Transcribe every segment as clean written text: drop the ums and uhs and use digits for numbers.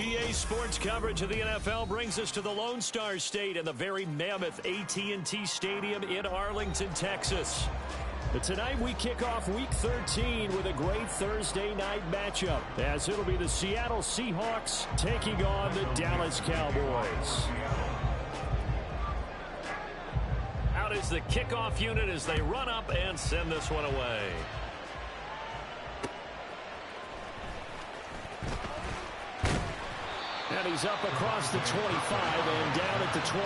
EA Sports coverage of the NFL brings us to the Lone Star State and the very mammoth AT&T Stadium in Arlington, Texas. But tonight we kick off Week 13 with a great Thursday night matchup, as it'll be the Seattle Seahawks taking on the Dallas Cowboys. Out is the kickoff unit as they run up and send this one away. And he's up across the 25 and down at the 28.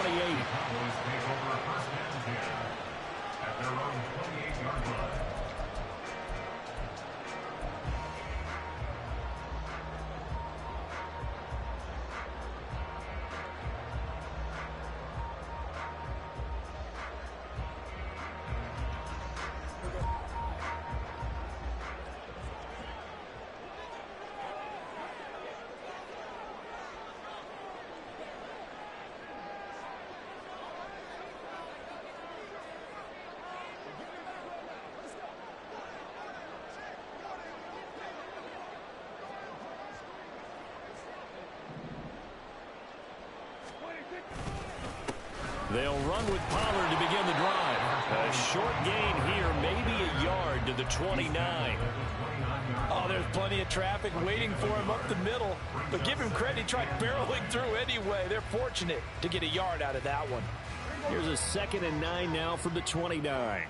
They'll run with Pollard to begin the drive. A short gain here, maybe a yard to the 29. Oh, there's plenty of traffic waiting for him up the middle. But give him credit, he tried barreling through anyway. They're fortunate to get a yard out of that one. Here's a 2nd and 9 now from the 29.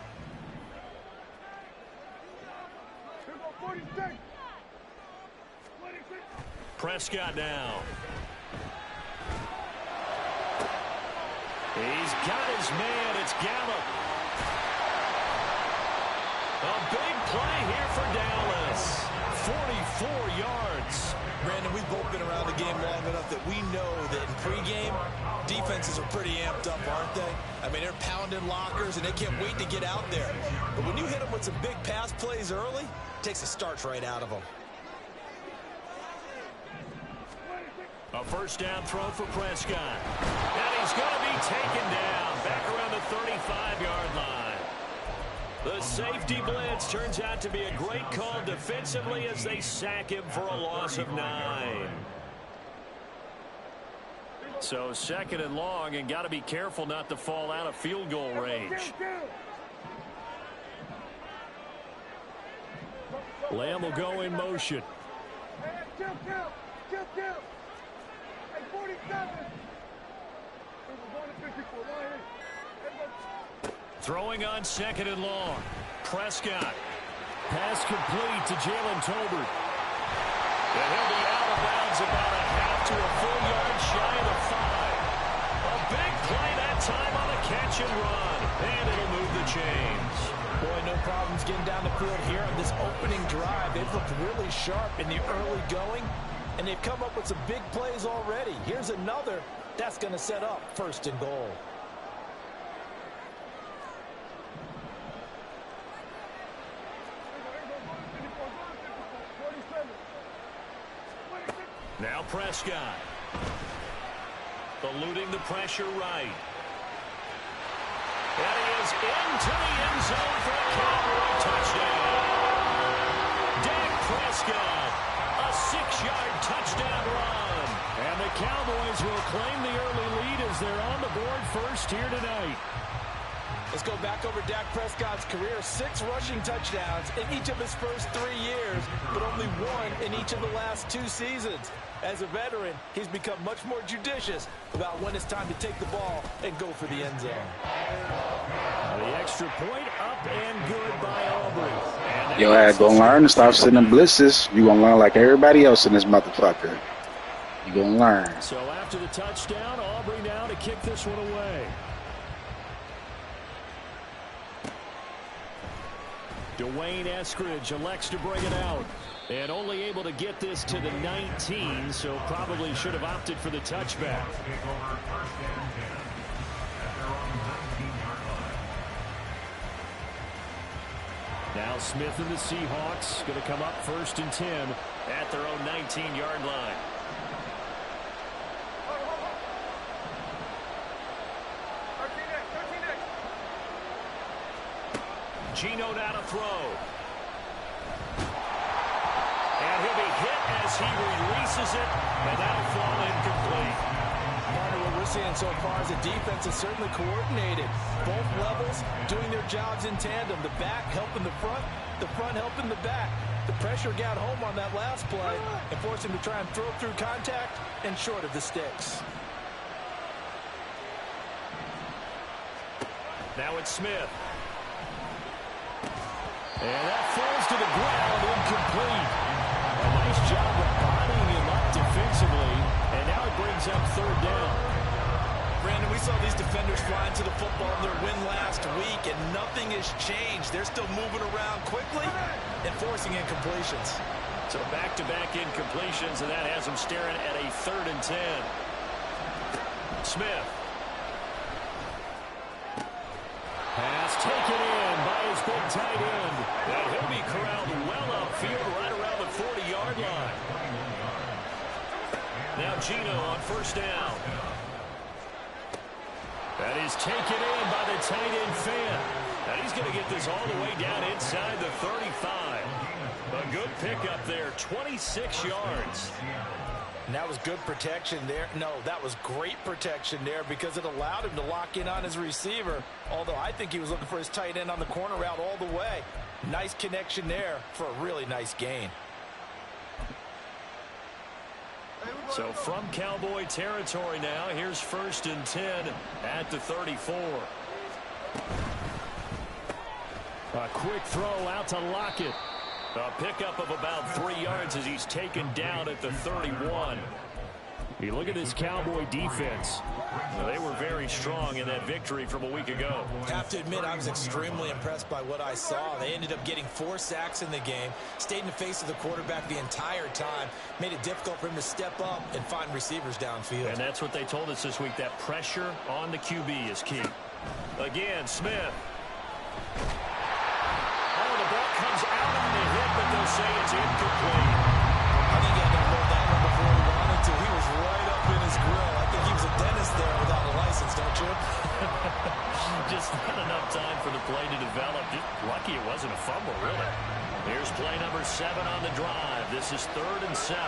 Prescott now. He's got his man. It's Gallup. A big play here for Dallas. 44 yards. Brandon, we've both been around the game long enough that we know that in pregame, defenses are pretty amped up, aren't they? I mean, they're pounding lockers, and they can't wait to get out there. But when you hit them with some big pass plays early, it takes the starch right out of them. A first down throw for Prescott. And he's going to be taken down back around the 35-yard line. The safety blitz turns out to be a great call defensively as they sack him for a loss of 9. So 2nd and long, and got to be careful not to fall out of field goal range. Lamb will go in motion. Throwing on 2nd and long. Prescott. Pass complete to Jalen Tolbert. And he'll be out of bounds about a half to a full yard shy of the 5. A big play that time on a catch and run. And it'll move the chains. Boy, no problems getting down the field here on this opening drive. They've looked really sharp in the early going, and they've come up with some big plays already. Here's another that's going to set up 1st and goal. Now Prescott. Eluding the pressure right. And he is into the end zone for a Cowboy touchdown. Dak Prescott, a 6-yard touchdown run. And the Cowboys will claim the early lead as they're on the board first here tonight. Let's go back over Dak Prescott's career. 6 rushing touchdowns in each of his first 3 years, but only 1 in each of the last 2 seasons. As a veteran, he's become much more judicious about when it's time to take the ball and go for the end zone. The extra point up and good by Aubrey. Yo, I gonna learn to stop sending blitzes. You gonna learn like everybody else in this motherfucker. You gonna learn. So after the touchdown, Aubrey now to kick this one away. Dwayne Eskridge elects to bring it out. And only able to get this to the 19, so probably should have opted for the touchback. Now Smith and the Seahawks going to come up 1st and 10 at their own 19-yard line. Geno down to throw. And he'll to be hit as he releases it, and that'll fall incomplete. Partner, what we're seeing so far is the defense is certainly coordinated. Both levels doing their jobs in tandem. The back helping the front helping the back. The pressure got home on that last play and forced him to try and throw through contact and short of the sticks. Now it's Smith. And that falls to the ground, incomplete. A nice job of bodying him up defensively, and now it brings up third down. Brandon, we saw these defenders flying to the football in their win last week, and nothing has changed. They're still moving around quickly and forcing incompletions. So back-to-back incompletions, and that has them staring at a 3rd and 10. Smith. Pass taken in by his big tight end. And he'll be corralled well upfield right around the 40-yard line. Now Gino on first down. That is taken in by the tight end Fan. And he's going to get this all the way down inside the 35. A good pickup there, 26 yards. And that was good protection there. No, that was great protection there because it allowed him to lock in on his receiver. Although I think he was looking for his tight end on the corner route all the way. Nice connection there for a really nice gain. So from Cowboy territory now, here's 1st and 10 at the 34. A quick throw out to Lockett. A pickup of about 3 yards as he's taken down at the 31. You look at this Cowboy defense. They were very strong in that victory from a week ago. Have to admit, I was extremely impressed by what I saw. They ended up getting 4 sacks in the game, stayed in the face of the quarterback the entire time, made it difficult for him to step up and find receivers downfield. And that's what they told us this week, that pressure on the QB is key. Again, Smith. The ball comes out on the hit, but they'll say it's incomplete. I think he had to hold that one before he wanted to. He was right up in his grill. I think he was a dentist there without a license, don't you? Just not enough time for the play to develop. Just lucky it wasn't a fumble, really. Here's play number 7 on the drive. This is 3rd and 7.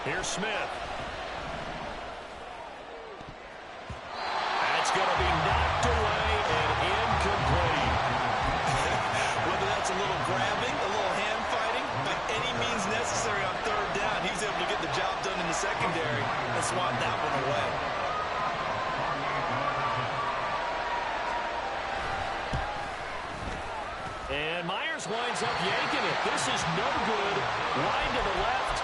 Here's Smith. Going to be knocked away and incomplete. Whether that's a little grabbing, a little hand fighting, by any means necessary on 3rd down, he was able to get the job done in the secondary and swat that one away. And Myers winds up yanking it. This is no good. Line to the left.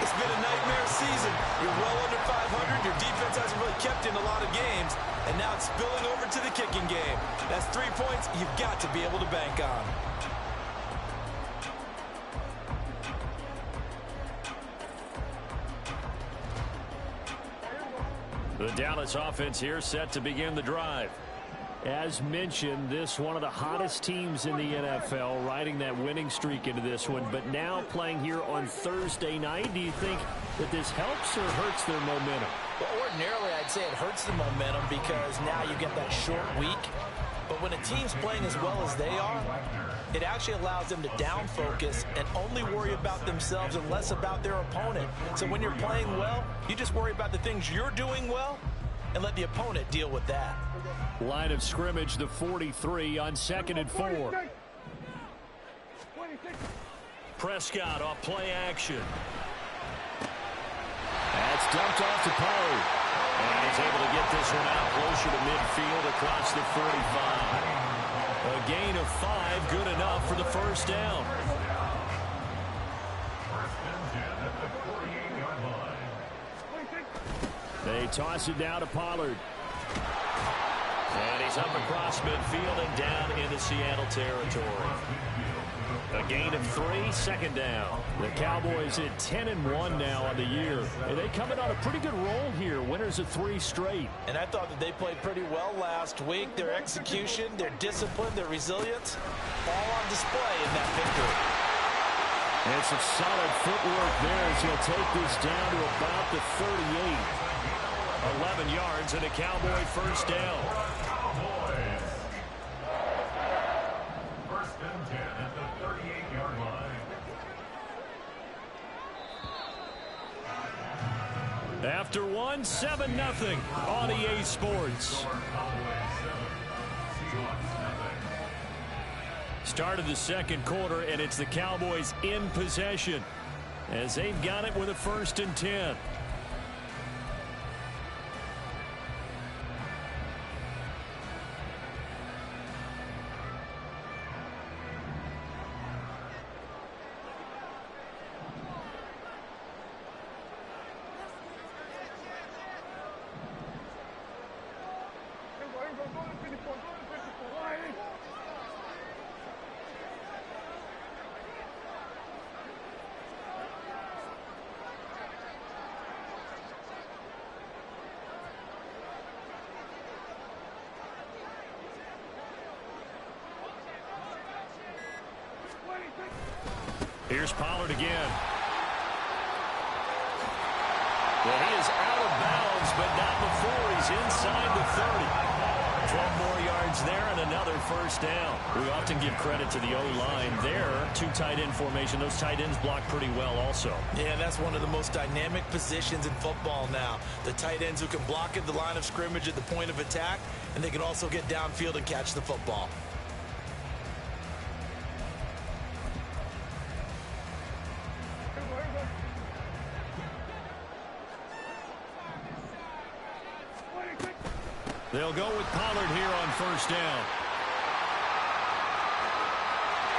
It's been a nightmare season. You're well under 500. Your defense hasn't really kept in a lot of games. And now it's spilling over to the kicking game. That's 3 points you've got to be able to bank on. The Dallas offense here set to begin the drive. As mentioned, this one of the hottest teams in the NFL, riding that winning streak into this one, but now playing here on Thursday night. Do you think that this helps or hurts their momentum? Well, ordinarily, I'd say it hurts the momentum because now you get that short week. But when a team's playing as well as they are, it actually allows them to down focus and only worry about themselves and less about their opponent. So when you're playing well, you just worry about the things you're doing well and let the opponent deal with that. Line of scrimmage, the 43 on 2nd and 4. Prescott off play action. That's dumped off to Poe. And he's able to get this one out closer to midfield across the 45. A gain of 5, good enough for the first down. They toss it down to Pollard. And he's up across midfield and down into Seattle territory. A gain of 3, 2nd down. The Cowboys at 10-1 now on the year. And they come in on a pretty good roll here. Winners of 3 straight. And I thought that they played pretty well last week. Their execution, their discipline, their resilience, all on display in that victory. And some solid footwork there as he'll take this down to about the 38. 11 yards and a Cowboy first down. After one, 7-0 on EA Sports. Start of the second quarter, and it's the Cowboys in possession as they've got it with a 1st and 10. Here's Pollard again. Well, he is out of bounds, but not before he's inside the 30. 12 more yards there and another 1st down. We often give credit to the O-line there. 2 tight end formation. Those tight ends block pretty well also. Yeah, that's one of the most dynamic positions in football now. The tight ends who can block at the line of scrimmage at the point of attack, and they can also get downfield and catch the football. They'll go with Pollard here on 1st down.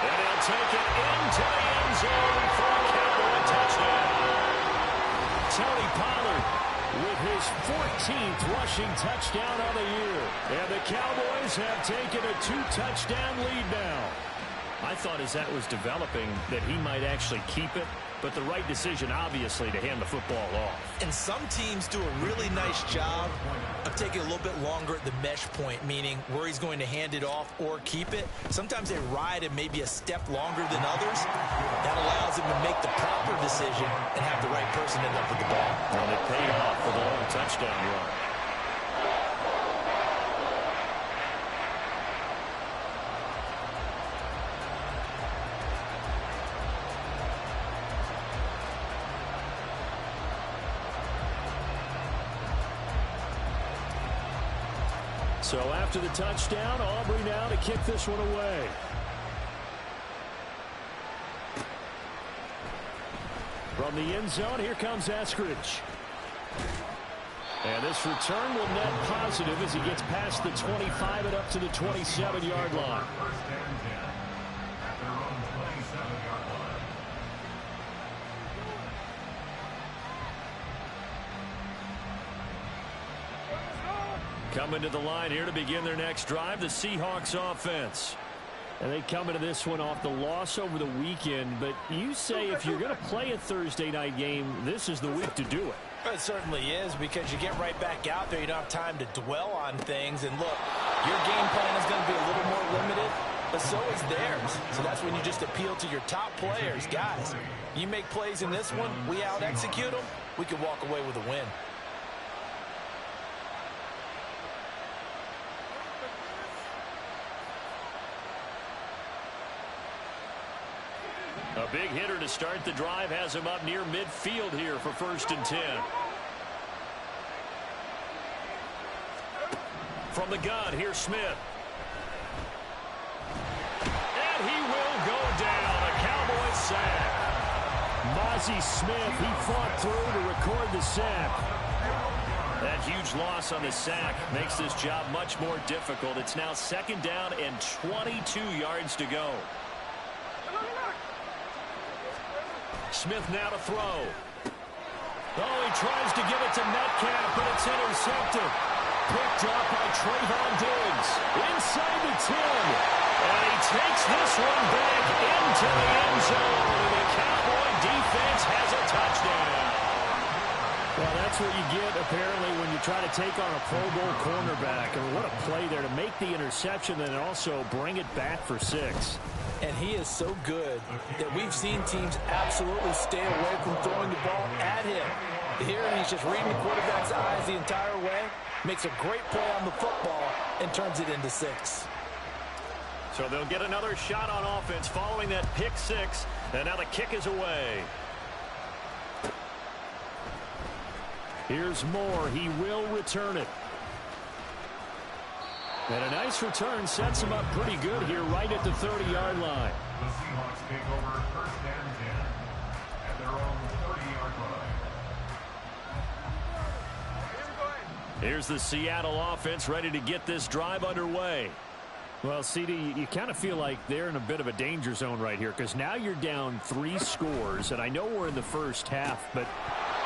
And he'll take it into the end zone for a Cowboy touchdown. Tony Pollard with his 14th rushing touchdown of the year. And the Cowboys have taken a 2-touchdown lead now. I thought as that was developing that he might actually keep it, but the right decision, obviously, to hand the football off. And some teams do a really nice job of taking a little bit longer at the mesh point, meaning where he's going to hand it off or keep it. Sometimes they ride it maybe a step longer than others. That allows him to make the proper decision and have the right person end up with the ball. And it paid off for the long touchdown run. So after the touchdown, Aubrey now to kick this one away. From the end zone, here comes Eskridge. And this return will net positive as he gets past the 25 and up to the 27-yard line. Coming to the line here to begin their next drive, the Seahawks offense. And they come into this one off the loss over the weekend. But you say if you're going to play a Thursday night game, this is the week to do it. It certainly is, because you get right back out there. You don't have time to dwell on things. And look, your game plan is going to be a little more limited, but so is theirs. So that's when you just appeal to your top players. Guys, you make plays in this one, we out-execute them, we can walk away with a win. A big hitter to start the drive has him up near midfield here for 1st and 10. From the gun, here's Smith. And he will go down. A Cowboys sack. Mozzie Smith, he fought through to record the sack. That huge loss on the sack makes this job much more difficult. It's now 2nd down and 22 yards to go. Smith now to throw. Oh, he tries to give it to Metcalf, but it's intercepted. Picked up by Trayvon Diggs. Inside the 10. And he takes this one back into the end zone. And the Cowboy defense has a touchdown. Well, that's what you get, apparently, when you try to take on a Pro Bowl cornerback. I mean, what a play there to make the interception and also bring it back for 6. And he is so good that we've seen teams absolutely stay away from throwing the ball at him. Here he's just reading the quarterback's eyes the entire way, makes a great play on the football, and turns it into 6. So they'll get another shot on offense following that pick 6, and now the kick is away. Here's Moore. He will return it. And a nice return sets him up pretty good here right at the 30-yard line. The Seahawks take over first and 10 at their own 30-yard line. Here's the Seattle offense ready to get this drive underway. Well, CD, you kind of feel like they're in a bit of a danger zone right here because now you're down 3 scores, and I know we're in the first half, but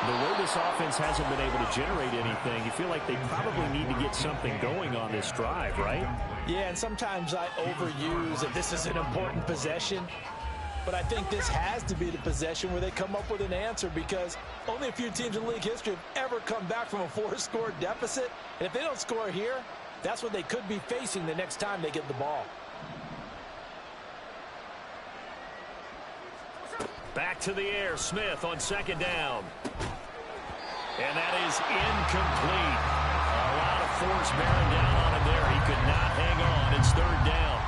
the way this offense hasn't been able to generate anything, you feel like they probably need to get something going on this drive, right? Yeah, and sometimes I overuse that this is an important possession, but I think this has to be the possession where they come up with an answer because only a few teams in league history have ever come back from a 4-score deficit, and if they don't score here, that's what they could be facing the next time they get the ball. Back to the air, Smith on second down. And that is incomplete. A lot of force bearing down on him there. He could not hang on. It's third down.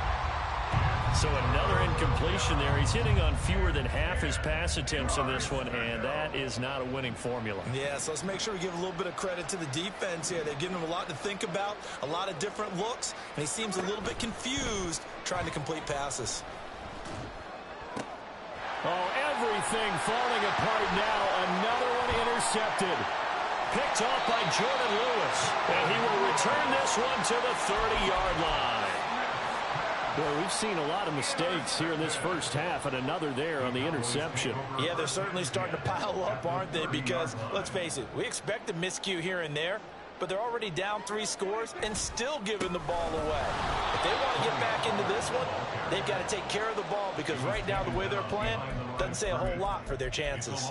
So another incompletion there. He's hitting on fewer than half his pass attempts in this one, and that is not a winning formula. Yeah, so let's make sure we give a little bit of credit to the defense here. They've given him a lot to think about, a lot of different looks, and he seems a little bit confused trying to complete passes. Oh, everything falling apart now. Another one intercepted. Picked off by Jordan Lewis. And he will return this one to the 30-yard line. Well, we've seen a lot of mistakes here in this first half, and another there on the interception. Yeah, they're certainly starting to pile up, aren't they? Because, let's face it, we expect a miscue here and there, but they're already down 3 scores and still giving the ball away. If they want to get back into this one, they've got to take care of the ball because right now the way they're playing doesn't say a whole lot for their chances.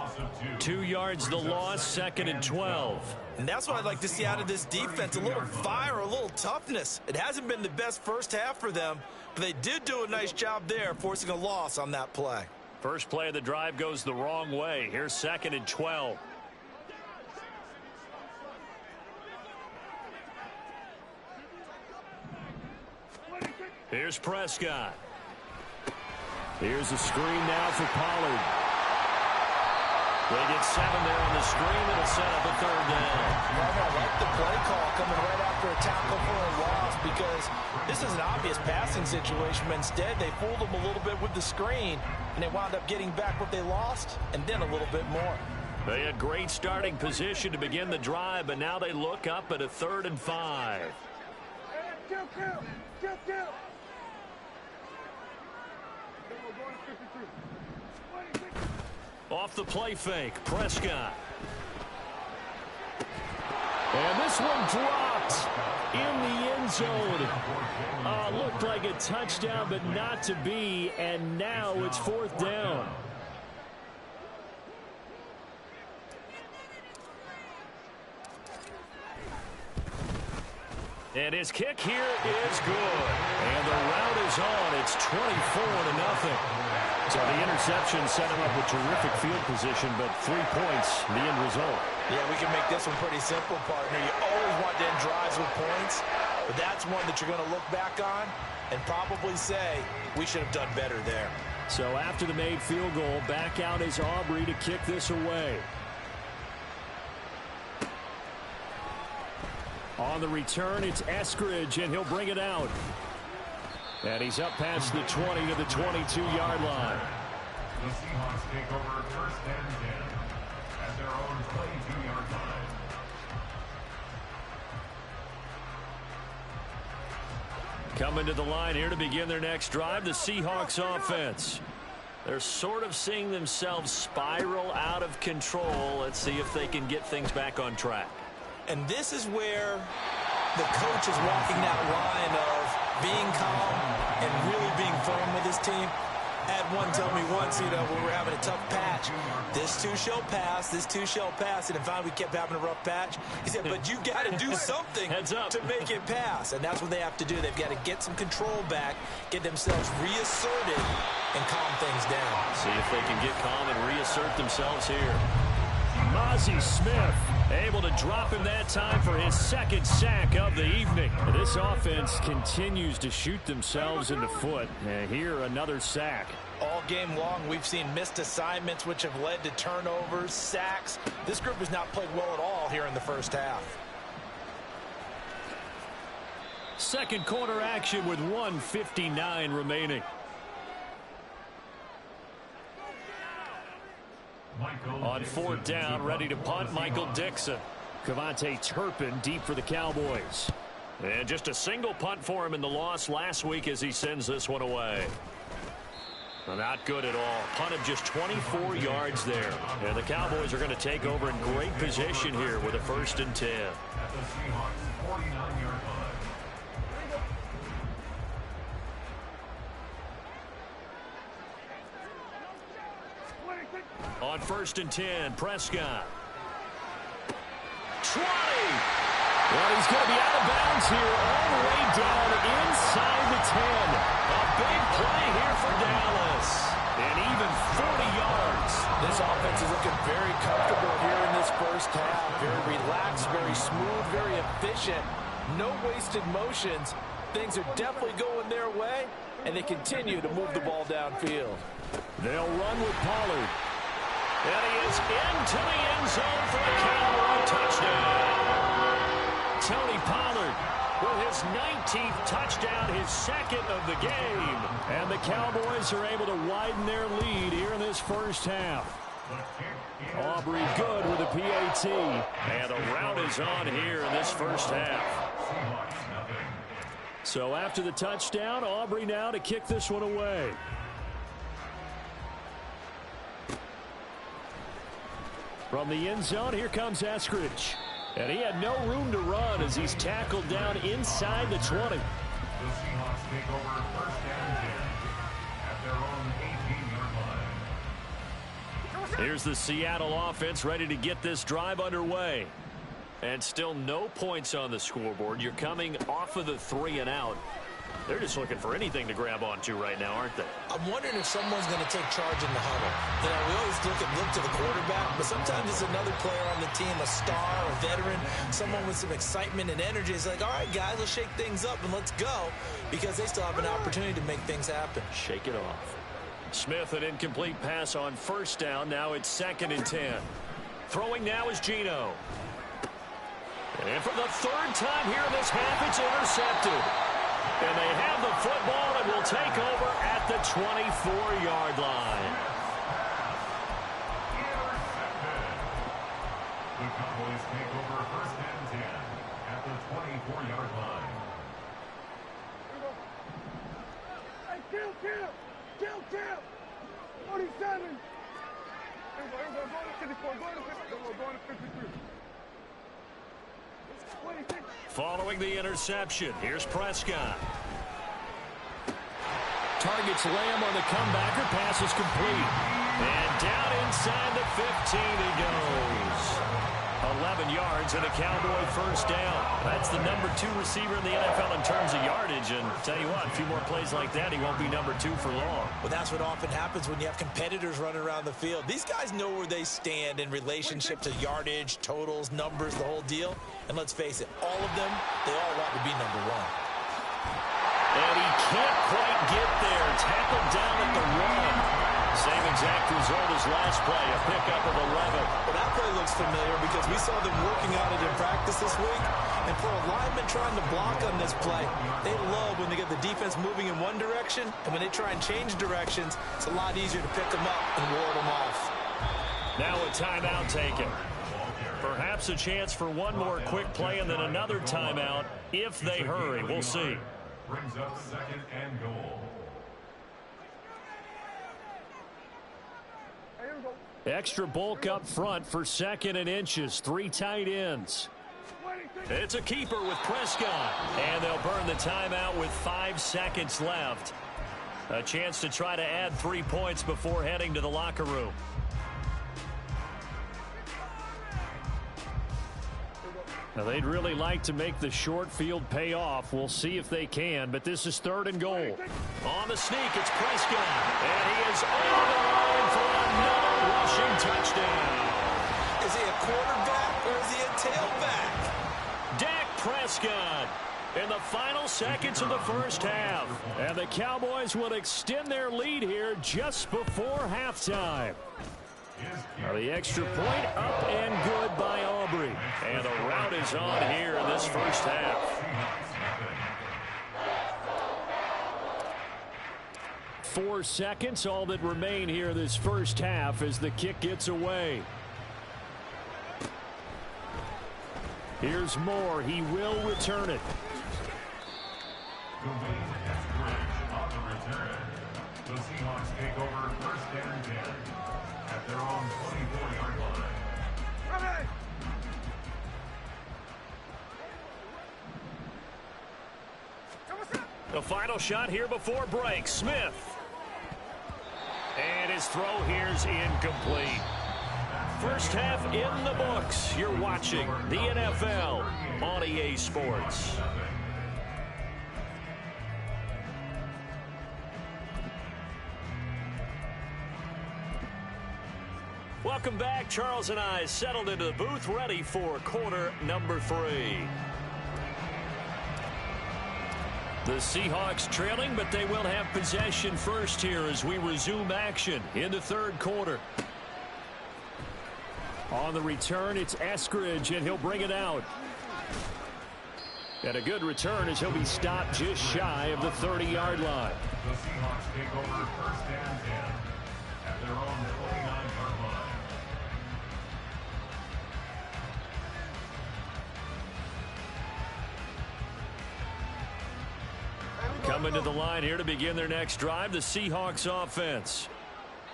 2 yards the loss, 2nd and 12. And that's what I'd like to see out of this defense, a little fire, a little toughness. It hasn't been the best first half for them, but they did do a nice job there, forcing a loss on that play. First play of the drive goes the wrong way. Here's 2nd and 12. Here's Prescott. Here's a screen now for Pollard. They get 7 there on the screen. It'll set up a third down. I like the play call coming right after a tackle for a loss because this is an obvious passing situation, but instead they fooled them a little bit with the screen, and they wound up getting back what they lost and then a little bit more. They had great starting position to begin the drive, but now they look up at a 3rd and 5. Off the play fake, Prescott. And this one dropped in the end zone. Looked like a touchdown, but not to be, and now it's 4th down. And his kick here is good. And the route is on. It's 24-0. So the interception set him up with terrific field position, but 3 points, the end result. Yeah, we can make this one pretty simple, partner. You always want to end drives with points, but that's one that you're going to look back on and probably say, we should have done better there. So after the made field goal, back out is Aubrey to kick this away. On the return, it's Eskridge, and he'll bring it out. And he's up past the 20 to the 22-yard line. The Seahawks take over first and 10 at their own 22-yard line. Coming to the line here to begin their next drive, the Seahawks offense. They're sort of seeing themselves spiral out of control. Let's see if they can get things back on track. And this is where the coach is walking that line of being calm and really being firm with his team. I had one tell me once, when we were having a tough patch, this too shall pass, this too shall pass, and finally we kept having a rough patch. He said, but you got to do something to make it pass, and that's what they have to do. They've got to get some control back, get themselves reasserted, and calm things down. See if they can get calm and reassert themselves here. Mozzie Smith able to drop him that time for his 2nd sack of the evening. This offense continues to shoot themselves in the foot. Here, another sack. All game long, we've seen missed assignments, which have led to turnovers, sacks. This group has not played well at all here in the first half. Second quarter action with 1:59 remaining. On fourth down, ready to punt, Michael Dixon. Cavante Turpin deep for the Cowboys. And just a single punt for him in the loss last week as he sends this one away. Not good at all. Punt of just 24 yards there. And the Cowboys are going to take over in great position here with a 1st and 10. At the Seahawks 49-yard line. On 1st and 10, Prescott. 20. Well, he's going to be out of bounds here all the way down inside the 10. A big play here for Dallas. And even 40 yards. This offense is looking very comfortable here in this first half. Very relaxed, very smooth, very efficient. No wasted motions. Things are definitely going their way, and they continue to move the ball downfield. They'll run with Pollard. And he is into the end zone for a Cowboy touchdown. Tony Pollard with his 19th touchdown, his 2nd of the game. And the Cowboys are able to widen their lead here in this first half. Aubrey good with a PAT. And the rout is on here in this first half. So after the touchdown, Aubrey now to kick this one away. From the end zone, here comes Eskridge. And he had no room to run as he's tackled down inside the 20. The Seahawks take over 1st and 10 at their own 18-yard line. Here's the Seattle offense ready to get this drive underway. And still no points on the scoreboard. You're coming off of the 3 and out. They're just looking for anything to grab onto right now, aren't they? I'm wondering if someone's going to take charge in the huddle. You know, we always look to the quarterback, but sometimes it's another player on the team, a star, a veteran, someone with some excitement and energy. It's like, all right, guys, let's shake things up and let's go, because they still have an opportunity to make things happen. Shake it off. Smith, an incomplete pass on 1st down. Now it's 2nd and 10. Throwing now is Geno. And for the 3rd time here in this half, it's intercepted. And they have the football and will take over at the 24-yard line. The Cowboys take over 1st and 10 at the 24-yard line. Hey, kill! 47! Go to 54, go to 53. Following the interception, here's Prescott. Targets Lamb on the comebacker. Pass is complete. And down inside the 15 he goes. 11 yards and a Cowboy 1st down. That's the number 2 receiver in the NFL in terms of yardage. And tell you what, a few more plays like that, he won't be number 2 for long. Well, that's what often happens when you have competitors running around the field. These guys know where they stand in relationship to yardage, totals, numbers, the whole deal. And let's face it, all of them, they all want to be number 1. And he can't quite get there. Tackled down at the 1. Same exact result as last play, a pickup of 11. Well, that play looks familiar because we saw them working on it in practice this week. And for a lineman trying to block on this play, they love when they get the defense moving in one direction. And when they try and change directions, it's a lot easier to pick them up and ward them off. Now a timeout taken. Perhaps a chance for one more quick play and then another timeout if they hurry. We'll see. Brings up 2nd and goal. Extra bulk up front for 2nd and inches. 3 tight ends. It's a keeper with Prescott. And they'll burn the timeout with 5 seconds left. A chance to try to add 3 points before heading to the locker room. Now, they'd really like to make the short field pay off. We'll see if they can, but this is 3rd and goal. On the sneak, it's Prescott. And he is on the line for another rushing touchdown. Is he a quarterback or is he a tailback? Dak Prescott in the final seconds of the first half. And the Cowboys will extend their lead here just before halftime. Now the extra point up and good by Aubrey. And the rout is on here in this first half. 4 seconds, all that remain here this first half as the kick gets away. Here's Moore. He will return it. On the return, the Seahawks take over first and 10 at their own 24-yard line. The final shot here before break. Smith. And his throw here's incomplete. First half in the books. You're watching the NFL on EA Sports. Welcome back. Charles and I settled into the booth, ready for quarter number 3. The Seahawks trailing, but they will have possession first here as we resume action in the third quarter. On the return, it's Eskridge, and he'll bring it out. And a good return as he'll be stopped just shy of the 30-yard line. The Seahawks take over first and 10 at their own 29-yard line. Coming to the line here to begin their next drive, the Seahawks offense.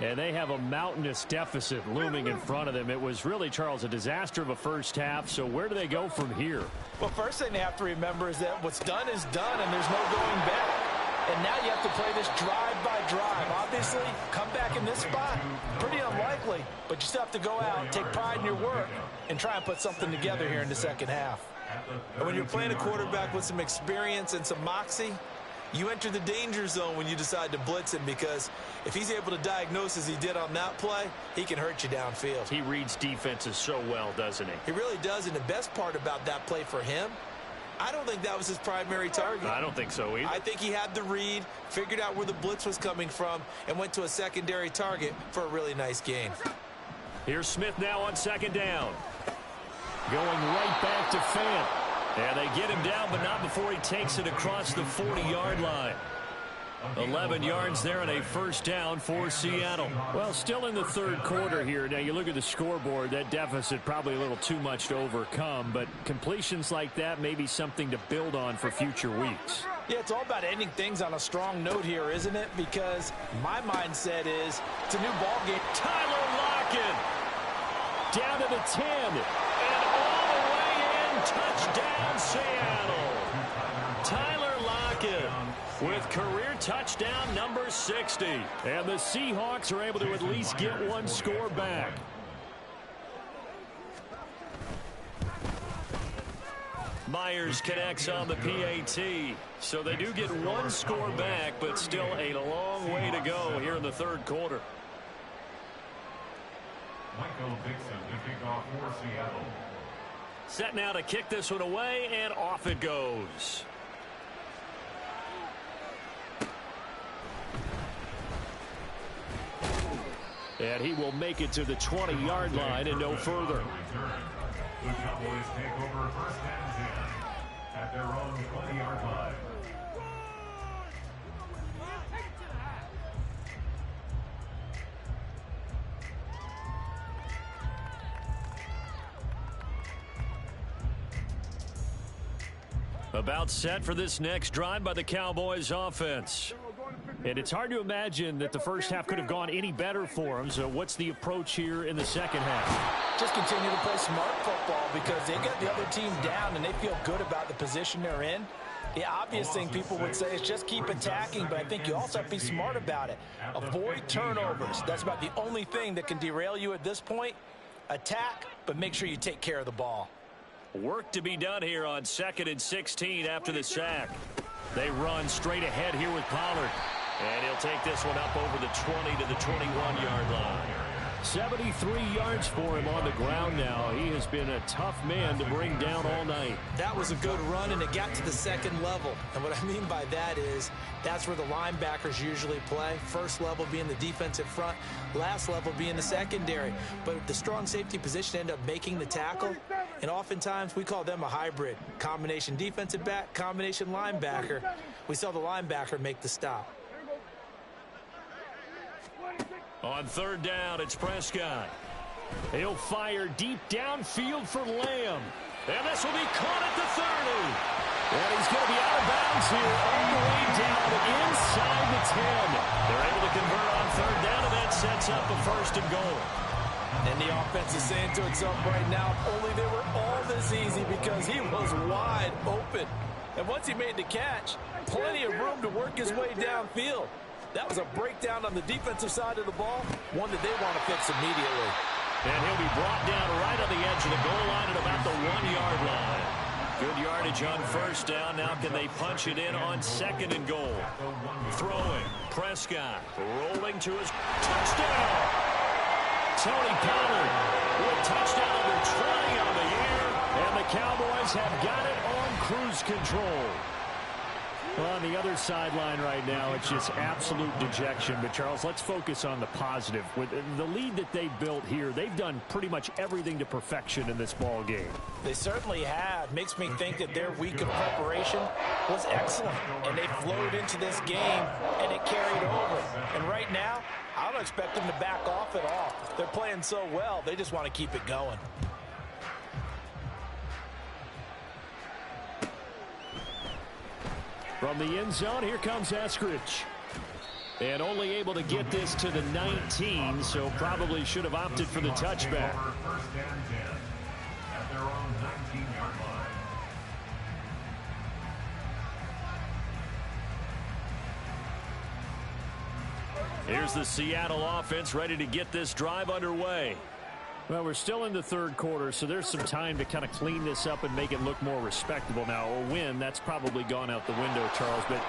And they have a mountainous deficit looming in front of them. It was really, Charles, a disaster of a first half. So where do they go from here? Well, first thing they have to remember is that what's done is done, and there's no going back. And now you have to play this drive by drive. Obviously, come back in this spot, pretty unlikely. But you still have to go out, take pride in your work, and try and put something together here in the second half. And when you're playing a quarterback with some experience and some moxie, you enter the danger zone when you decide to blitz him, because if he's able to diagnose as he did on that play, he can hurt you downfield. He reads defenses so well, doesn't he? He really does, and the best part about that play for him, I don't think that was his primary target. I don't think so either. I think he had the read, figured out where the blitz was coming from, and went to a secondary target for a really nice gain. Here's Smith now on second down. Going right back to Fant. And they get him down, but not before he takes it across the 40-yard line. 11 yards there and a first down for Seattle. Well, still in the third quarter here. Now, you look at the scoreboard, that deficit probably a little too much to overcome, but completions like that may be something to build on for future weeks. Yeah, it's all about ending things on a strong note here, isn't it? Because my mindset is it's a new ball game. Tyler Lockett down to the 10 and all the way in. Touchdown, Seattle. Tyler Lockett with career touchdown number 60. And the Seahawks are able to at least get one score back. Myers connects on the PAT. So they do get one score back, but still a long way to go here in the third quarter. Michael Dixon to kick off for Seattle. Set now to kick this one away, and off it goes. And he will make it to the 20-yard line and no further. The Cowboys take over first and 10 at their own 20-yard line. About set for this next drive by the Cowboys offense. And it's hard to imagine that the first half could have gone any better for them. So what's the approach here in the second half? Just continue to play smart football because they get the other team down and they feel good about the position they're in. The obvious thing people would say is just keep attacking, but I think you also have to be smart about it. Avoid turnovers. That's about the only thing that can derail you at this point. Attack, but make sure you take care of the ball. Work to be done here on 2nd and 16 after the sack. They run straight ahead here with Pollard. And he'll take this one up over the 20 to the 21-yard line. 73 yards for him on the ground now. He has been a tough man to bring down all night. That was a good run, and it got to the second level. And what I mean by that is that's where the linebackers usually play. First level being the defensive front, last level being the secondary. But the strong safety position ended up making the tackle, and oftentimes we call them a hybrid. Combination defensive back, combination linebacker. We saw the linebacker make the stop. On third down, it's Prescott. He'll fire deep downfield for Lamb. And this will be caught at the 30. And he's going to be out of bounds here all the way down inside the 10. They're able to convert on third down, and that sets up a first and goal. And the offense is saying to itself right now, if only they were all this easy, because he was wide open. And once he made the catch, plenty of room to work his way downfield. That was a breakdown on the defensive side of the ball, one that they want to fix immediately. And he'll be brought down right on the edge of the goal line at about the 1-yard line. Good yardage on first down. Now can they punch it in on second and goal? Throwing. Prescott rolling to his touchdown. Tony Pollard with touchdown number 20 on the year. And the Cowboys have got it on cruise control. Well, on the other sideline right now, it's just absolute dejection. But, Charles, let's focus on the positive. With the lead that they built here, they've done pretty much everything to perfection in this ball game. They certainly have. Makes me think that their week of preparation was excellent. And they flowed into this game, and it carried over. And right now, I don't expect them to back off at all. They're playing so well, they just want to keep it going. From the end zone, here comes Eskridge. And only able to get this to the 19, so probably should have opted for the touchback. First and 10 at their own 19-yard line. Here's the Seattle offense ready to get this drive underway. Well, we're still in the third quarter, so there's some time to kind of clean this up and make it look more respectable. Now, a win, that's probably gone out the window, Charles, but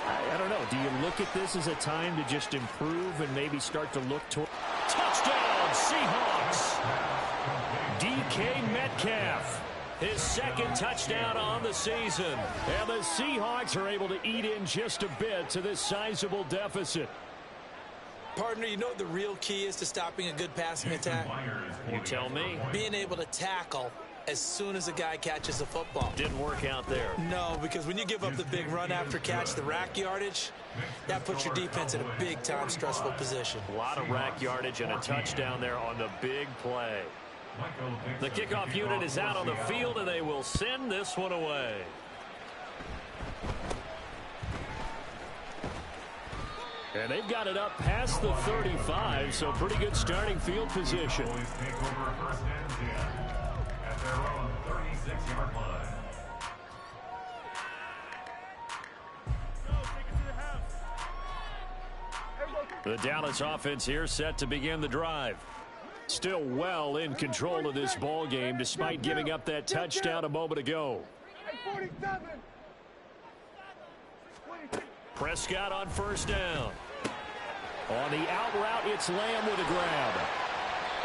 I don't know. Do you look at this as a time to just improve and maybe start to look toward... Touchdown, Seahawks! DK Metcalf, his second touchdown on the season. And the Seahawks are able to eat in just a bit to this sizable deficit. Partner, you know what the real key is to stopping a good passing attack? You tell me. Being able to tackle as soon as a guy catches the football. Didn't work out there. No, because when you give up the big run after catch, the rack yardage, that puts your defense in a big-time stressful position. A lot of rack yardage and a touchdown there on the big play. The kickoff unit is out on the field, and they will send this one away. And they've got it up past the 35, so pretty good starting field position. Cowboys take over first and 10 at their own 36-yard line. The Dallas offense here set to begin the drive. Still well in control of this ball game despite giving up that touchdown a moment ago. 47. Prescott on first down. On the out route, it's Lamb with a grab.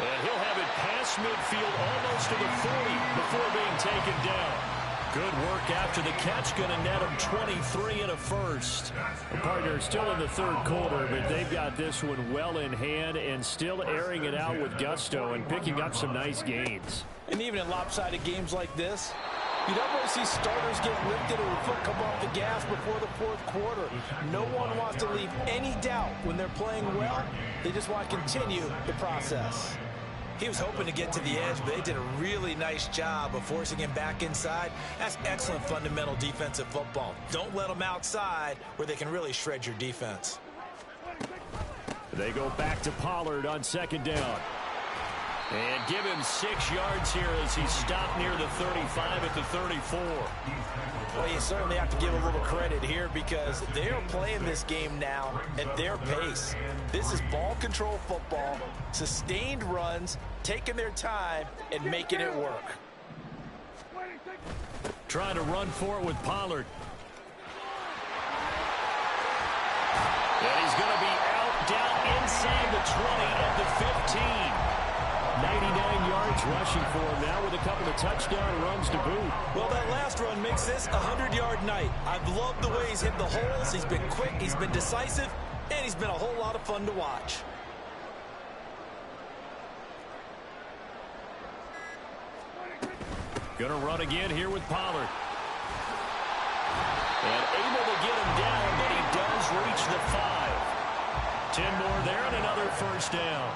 And he'll have it past midfield almost to the 40 before being taken down. Good work after the catch, going to net him 23 and a first. The partner still in the third quarter, but they've got this one well in hand and still airing it out with gusto and picking up some nice gains. And even in lopsided games like this, you don't really see starters get lifted or a foot come off the gas before the fourth quarter. No one wants to leave any doubt when they're playing well. They just want to continue the process. He was hoping to get to the edge, but they did a really nice job of forcing him back inside. That's excellent fundamental defensive football. Don't let them outside where they can really shred your defense. They go back to Pollard on second down. And give him 6 yards here as he stopped near the 35 at the 34. Well, you certainly have to give a little credit here because they're playing this game now at their pace. This is ball control football, sustained runs, taking their time, and making it work. Trying to run for it with Pollard. And he's going to be out down inside the 20 at the 15. 99 yards rushing for him now with a couple of touchdown runs to boot. Well, that last run makes this a 100-yard night. I've loved the way he's hit the holes. He's been quick, he's been decisive, and he's been a whole lot of fun to watch. Going to run again here with Pollard. And able to get him down, but he does reach the 5. 10 more there and another first down.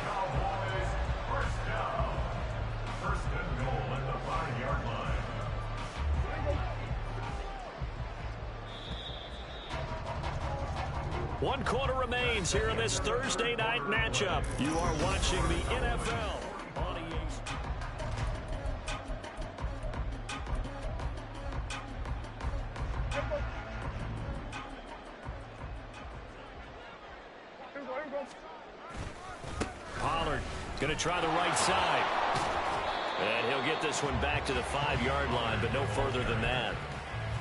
Cowboys first down. First and goal at the 5-yard line. One quarter remains here in this Thursday night matchup. You are watching the NFL on EA. Pollard going to try the right side. And he'll get this one back to the 5-yard line, but no further than that.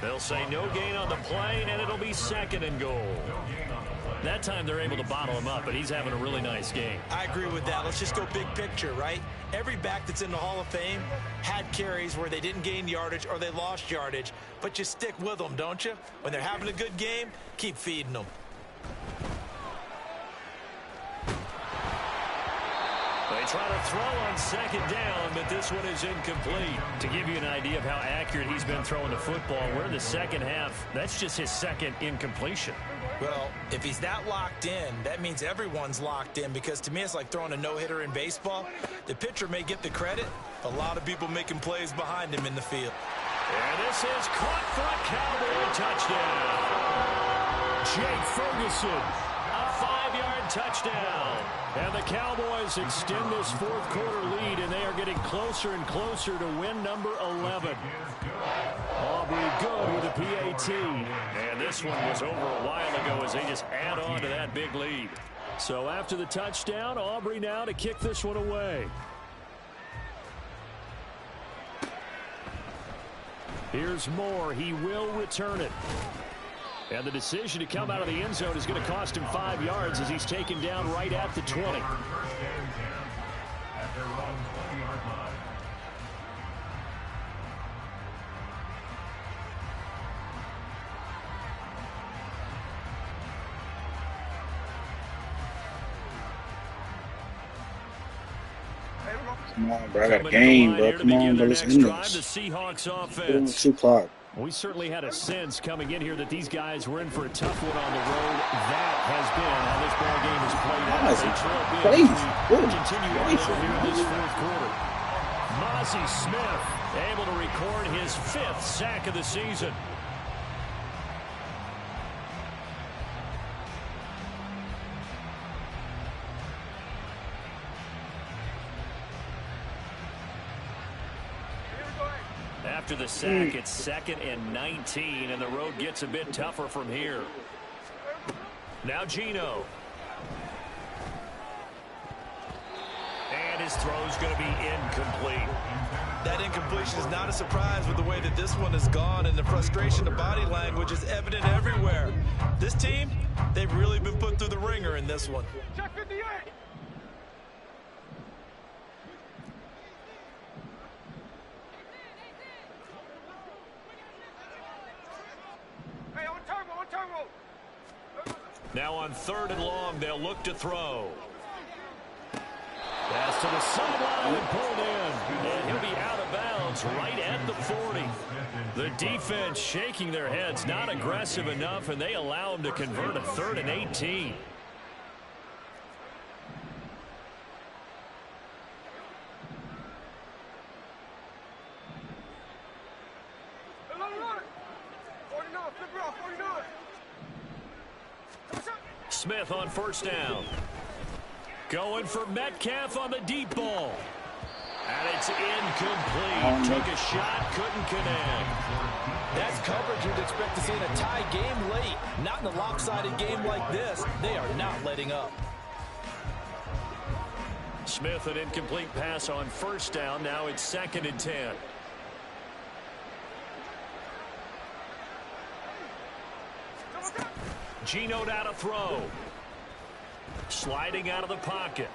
They'll say no gain on the play, and it'll be second and goal. That time they're able to bottle him up, but he's having a really nice game. I agree with that. Let's just go big picture, right? Every back that's in the Hall of Fame had carries where they didn't gain yardage or they lost yardage, but you stick with them, don't you? When they're having a good game, keep feeding them. They try to throw on second down, but this one is incomplete. To give you an idea of how accurate he's been throwing the football, we're in the second half. That's just his second incompletion. Well, if he's that locked in, that means everyone's locked in, because to me it's like throwing a no-hitter in baseball. The pitcher may get the credit, a lot of people making plays behind him in the field. And this is caught for a Cowboy touchdown. Jake Ferguson, a 5-yard touchdown. And the Cowboys extend this fourth quarter lead, and they are getting closer and closer to win number 11. Aubrey good with a PAT. And this one was over a while ago as they just add on to that big lead. So after the touchdown, Aubrey now to kick this one away. Here's Moore. He will return it. And the decision to come out of the end zone is going to cost him 5 yards as he's taken down right at the 20. First and 10 at their own 20-yard line. Come on, bro. I got a game, bro. Come on, bro. Let's end The this. Seahawks Put it on offense. 2 o'clock. We certainly had a sense coming in here that these guys were in for a tough one on the road. That has been how this ball game has played out. Nice. They trail big Crazy. as we Good. continue on Crazy. here in this fourth quarter. Mozzie Smith able to record his 5th sack of the season. After the sack, it's 2nd and 19, and the road gets a bit tougher from here. Now Geno. And his throw's going to be incomplete. That incompletion is not a surprise with the way that this one has gone, and the frustration of body language is evident everywhere. This team, they've really been put through the ringer in this one. Check 58. Hey, on turbo. Now on 3rd and long, they'll look to throw. Pass to the sideline and pulled in. And he'll be out of bounds right at the 40. The defense shaking their heads, not aggressive enough, and they allow him to convert a 3rd and 18. Smith on 1st down. Going for Metcalf on the deep ball. And it's incomplete. Took a shot, couldn't connect. That's coverage you'd expect to see in a tie game late. Not in a lopsided game like this. They are not letting up. Smith, an incomplete pass on 1st down. Now it's 2nd and 10. Geno out to throw. Sliding out of the pocket.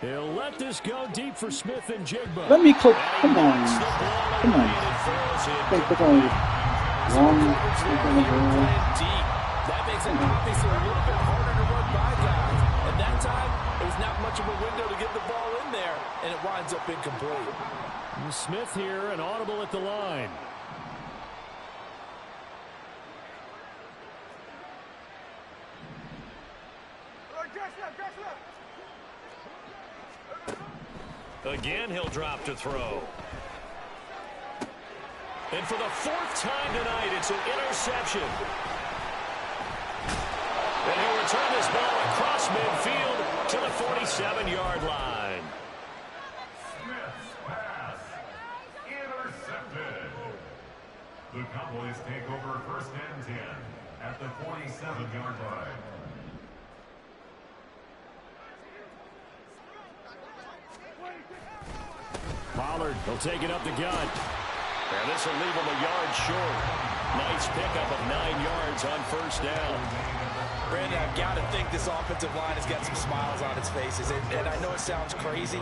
He'll let this go deep for Smith and Jigba. Let me click. Come on. Come on. Click on you. Long. That makes it obviously a little bit harder to run by guys. At that time, it was not much of a window to get the ball in there, and it winds up incomplete. And Smith here, an audible at the line. Again, he'll drop to throw. And for the fourth time tonight, it's an interception. And he'll return this ball across midfield to the 47-yard line. Smith's pass intercepted. The Cowboys take over first and 10 at the 47-yard line. Pollard, he'll take it up the gut. And this will leave him a yard short. Nice pickup of 9 yards on first down. Brandon, I've got to think this offensive line has got some smiles on its faces. And I know it sounds crazy,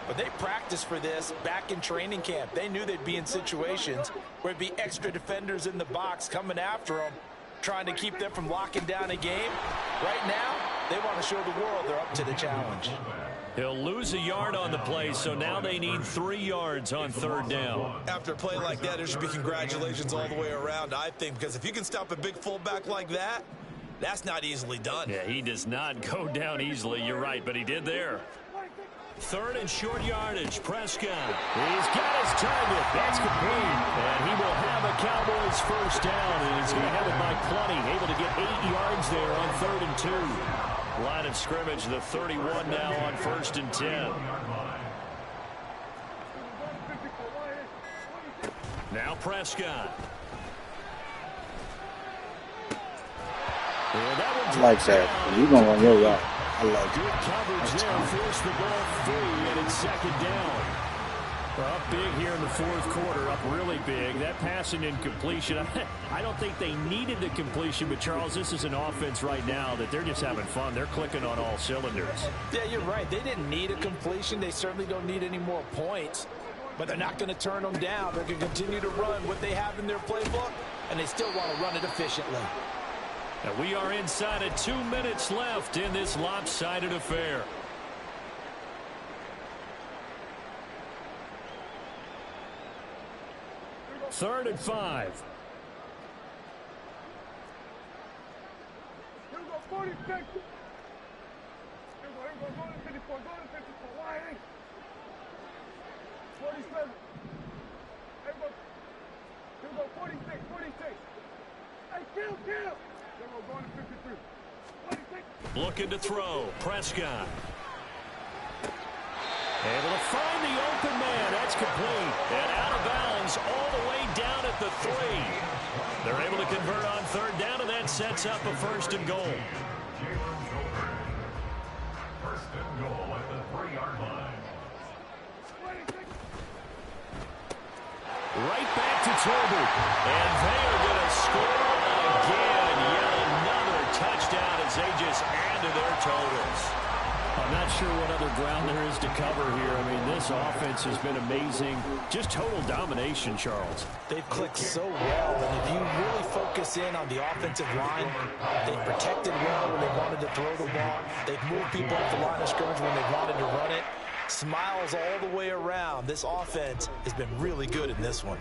but they practiced for this back in training camp. They knew they'd be in situations where it'd be extra defenders in the box coming after them, trying to keep them from locking down a game. Right now, they want to show the world they're up to the challenge. He'll lose a yard on the play, so now they need 3 yards on third down. After a play like that, there should be congratulations all the way around, I think, because if you can stop a big fullback like that, that's not easily done. Yeah, he does not go down easily, you're right, but he did there. Third and short yardage, Prescott. He's got his target. That's complete. And he will have a Cowboys first down, and he's going to have it by plenty. Able to get 8 yards there on 3rd and 2. Line of scrimmage, the 31 now on 1st and 10. Now Prescott. I like that. You're going to run your route. I like it. Good coverage there. Force the ball free, and it's 2nd down. Well, up big here in the 4th quarter, up really big. That passing incompletion, I don't think they needed the completion, but Charles, this is an offense right now that they're just having fun. They're clicking on all cylinders. Yeah, you're right. They didn't need a completion. They certainly don't need any more points, but they're not going to turn them down. They're going to continue to run what they have in their playbook, and they still want to run it efficiently. And we are inside of 2 minutes left in this lopsided affair. Third and 5. Here we go, 46. Here we go, go to 54, go to 54. Why ain't 47. Here we go, 46, 46. Hey, kill. Here we go, going to 53. 46. Looking to throw, Prescott. Able to find the open man. That's complete. And out of bounds all the way down at the 3. They're able to convert on 3rd down, and that sets up a 1st and goal. First and goal at the 3-yard line. Right back to Tolbert. And they are going to score again. Yet another touchdown as they just add to their totals. I'm not sure what other ground there is to cover here. I mean, this offense has been amazing. Just total domination, Charles. They've clicked so well, and if you really focus in on the offensive line, they've protected well when they wanted to throw the ball. They've moved people up the line of scrimmage when they wanted to run it. Smiles all the way around. This offense has been really good in this one.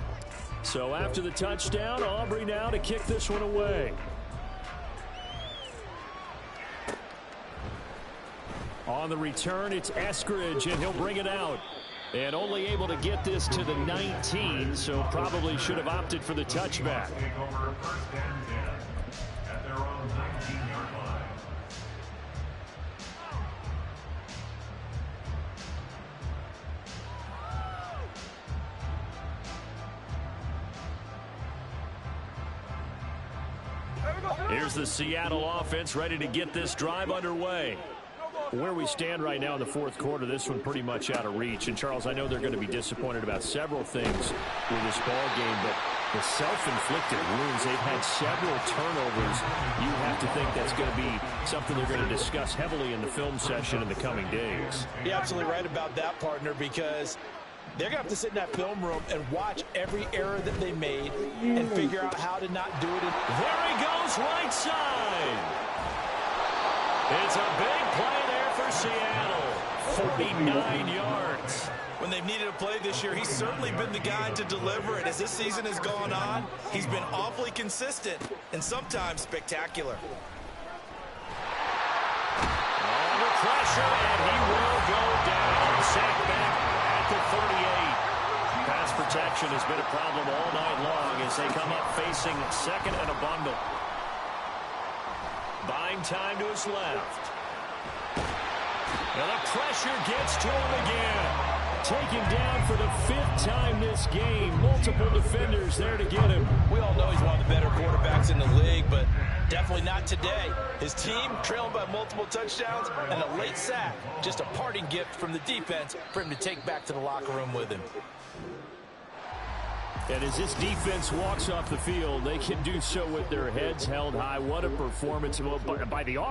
So after the touchdown, Aubrey now to kick this one away. On the return, it's Eskridge, and he'll bring it out. And only able to get this to the 19, so probably should have opted for the touchback. Take over first and 10 at their own 19-yard line. Here's the Seattle offense ready to get this drive underway. Where we stand right now in the 4th quarter, this one pretty much out of reach. And, Charles, I know they're going to be disappointed about several things with this ball game, but The self-inflicted wounds, they've had several turnovers. You have to think that's going to be something they're going to discuss heavily in the film session in the coming days. You're absolutely right about that, partner, because they're going to have to sit in that film room and watch every error that they made and figure out how to not do it. There he goes, right side. It's a big play there for Seattle. 49 yards. When they've needed a play this year, he's certainly been the guy to deliver it. As this season has gone on, he's been awfully consistent and sometimes spectacular. Under pressure, and he will go down. Sacked back at the 38. Pass protection has been a problem all night long as they come up facing second and a bundle. Buying time to his left. And the pressure gets to him again. Taken down for the 5th time this game. Multiple defenders there to get him. We all know he's one of the better quarterbacks in the league, but definitely not today. His team trailing by multiple touchdowns and a late sack. Just a parting gift from the defense for him to take back to the locker room with him. And as this defense walks off the field, they can do so with their heads held high. What a performance by the offense.